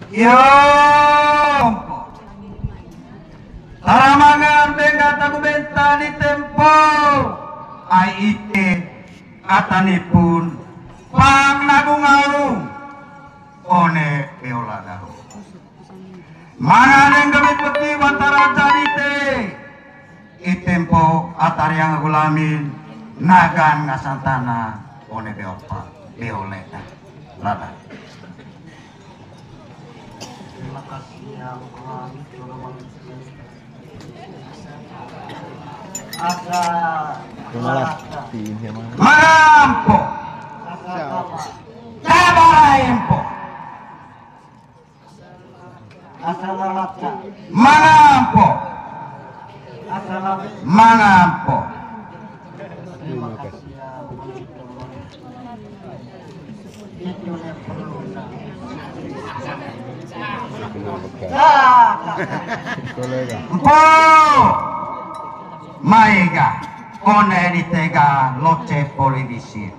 Yo. Taramangan bengat aku benta di tempo. AIT atanipun pang nagungaung one keola daru. Manganeng gamit peti wantara janite. Itempo atariang gulamin nagan ngasantana one beopa beoleta lada. Terima kasih yang kami ada Mampo Tabaimpo Assalamualaikum. Mangampo Assalamualaikum. Mangampo. Terima kasih ya. Itu yang perlu. Empo Maiga one ditega loce politisi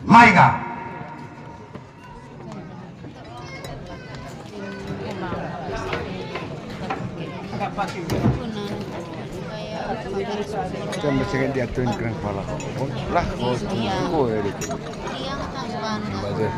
Maiga Kan masih diatuin kerang kepala. Lah, oh, itu. Iya, kan. Bagus.